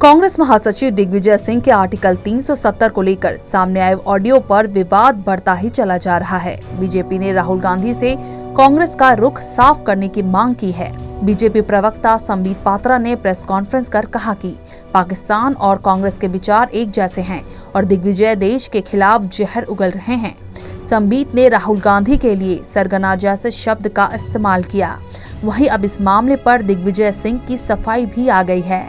कांग्रेस महासचिव दिग्विजय सिंह के आर्टिकल 370 को लेकर सामने आए ऑडियो पर विवाद बढ़ता ही चला जा रहा है। बीजेपी ने राहुल गांधी से कांग्रेस का रुख साफ करने की मांग की है। बीजेपी प्रवक्ता संबित पात्रा ने प्रेस कॉन्फ्रेंस कर कहा कि पाकिस्तान और कांग्रेस के विचार एक जैसे हैं और दिग्विजय देश के खिलाफ जहर उगल रहे हैं। संबित ने राहुल गांधी के लिए सरगना जैसे शब्द का इस्तेमाल किया। वहीं अब इस मामले पर दिग्विजय सिंह की सफाई भी आ गई है।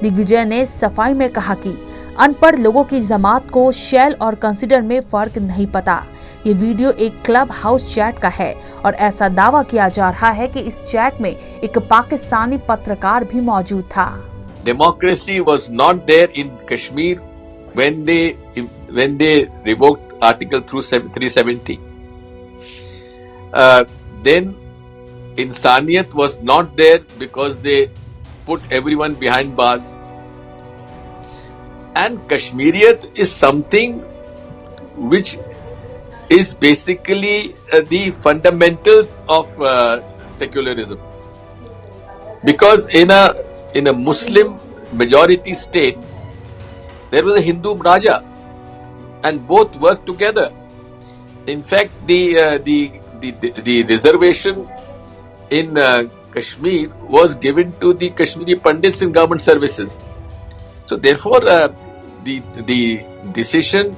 दिग्विजय ने सफाई में कहा कि अनपढ़ लोगों की जमात को शेल और कंसीडर में फर्क नहीं पता। ये वीडियो एक क्लब हाउस चैट का है और ऐसा दावा किया जा रहा है कि इस चैट में एक पाकिस्तानी पत्रकार भी मौजूद था। Democracy was not there in Kashmir when they revoked Article 370. Then Insaniyat was not there because they put everyone behind bars. And Kashmiriyat is something which is basically the fundamentals of secularism. Because in a Muslim majority state, there was a Hindu Raja, and both worked together. In fact, the reservation in Kashmir was given to the Kashmiri Pandits in government services. So therefore, the decision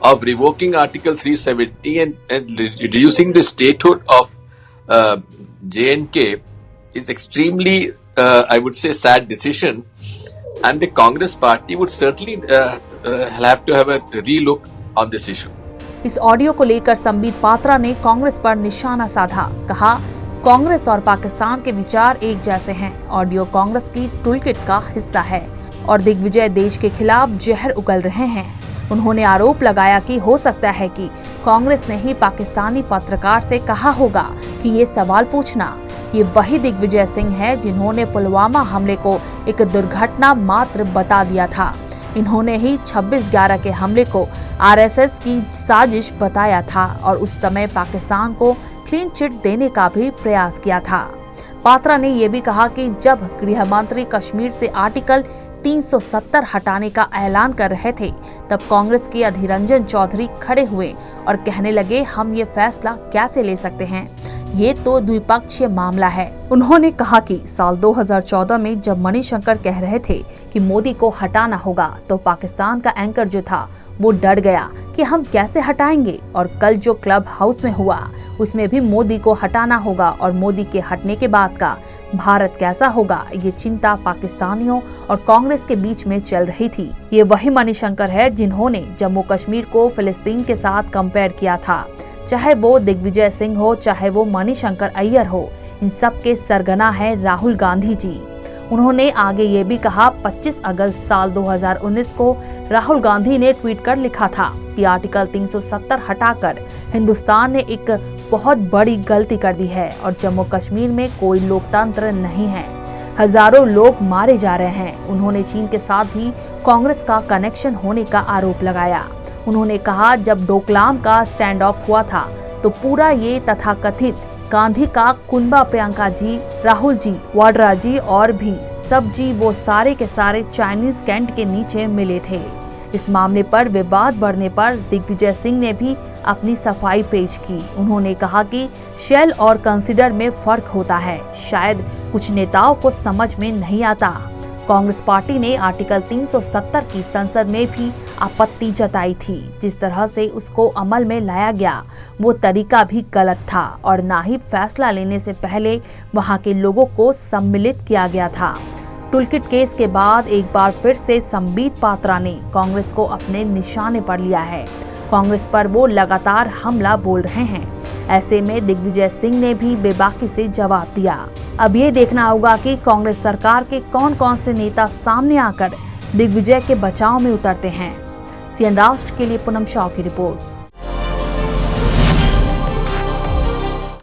of revoking Article 370 and reducing the statehood of J&K is extremely, I would say, sad decision, and the Congress party would certainly have to have a relook on this issue. इस audio को लेकर संबित पात्रा ने कांग्रेस पर निशाना साधा। कहा, कांग्रेस और पाकिस्तान के विचार एक जैसे हैं। ऑडियो कांग्रेस की टूलकिट का हिस्सा है और दिग्विजय देश के खिलाफ जहर उगल रहे हैं। उन्होंने आरोप लगाया कि हो सकता है कि कांग्रेस ने ही पाकिस्तानी पत्रकार से कहा होगा कि ये सवाल पूछना। ये वही दिग्विजय सिंह है जिन्होंने पुलवामा हमले को एक दुर्घटना मात्र बता दिया था। इन्होंने ही 26/11 के हमले को आरएसएस की साजिश बताया था और उस समय पाकिस्तान को क्लीन चिट देने का भी प्रयास किया था। पात्रा ने यह भी कहा कि जब गृह मंत्री कश्मीर से आर्टिकल 370 हटाने का ऐलान कर रहे थे, तब कांग्रेस के अधीर रंजन चौधरी खड़े हुए और कहने लगे, हम ये फैसला कैसे ले सकते हैं, ये तो द्विपक्षीय मामला है। उन्होंने कहा कि साल 2014 में जब मणिशंकर कह रहे थे कि मोदी को हटाना होगा, तो पाकिस्तान का एंकर जो था वो डर गया कि हम कैसे हटाएंगे। और कल जो क्लब हाउस में हुआ, उसमें भी मोदी को हटाना होगा और मोदी के हटने के बाद का भारत कैसा होगा, ये चिंता पाकिस्तानियों और कांग्रेस के बीच में चल रही थी। ये वही मणिशंकर है जिन्होंने जम्मू कश्मीर को फिलिस्तीन के साथ कंपेयर किया था। चाहे वो दिग्विजय सिंह हो, चाहे वो मणिशंकर अय्यर हो, इन सब के सरगना है राहुल गांधी जी। उन्होंने आगे ये भी कहा, 25 अगस्त साल 2019 को राहुल गांधी ने ट्वीट कर लिखा था कि आर्टिकल 370 हटाकर हिंदुस्तान ने एक बहुत बड़ी गलती कर दी है और जम्मू कश्मीर में कोई लोकतंत्र नहीं है, हजारों लोग मारे जा रहे हैं। उन्होंने चीन के साथ भी कांग्रेस का कनेक्शन होने का आरोप लगाया। उन्होंने कहा, जब डोकलाम का स्टैंड ऑफ हुआ था तो पूरा ये तथाकथित गांधी का कुनबा, प्रियंका जी, राहुल जी, वाड्रा जी और भी सब जी, वो सारे के सारे चाइनीज कैंट के नीचे मिले थे। इस मामले पर विवाद बढ़ने पर दिग्विजय सिंह ने भी अपनी सफाई पेश की। उन्होंने कहा कि शेल और कंसीडर में फर्क होता है, शायद कुछ नेताओं को समझ में नहीं आता। कांग्रेस पार्टी ने आर्टिकल 370 की संसद में भी आपत्ति जताई थी। जिस तरह से उसको अमल में लाया गया, वो तरीका भी गलत था और ना ही फैसला लेने से पहले वहां के लोगों को सम्मिलित किया गया था। टूलकिट केस के बाद एक बार फिर से संबित पात्रा ने कांग्रेस को अपने निशाने पर लिया है। कांग्रेस पर वो लगातार हमला बोल रहे हैं। ऐसे में दिग्विजय सिंह ने भी बेबाकी से जवाब दिया। अब ये देखना होगा कि कांग्रेस सरकार के कौन कौन से नेता सामने आकर दिग्विजय के बचाव में उतरते हैं। सीएन राष्ट्र के लिए पूनम शाह की रिपोर्ट।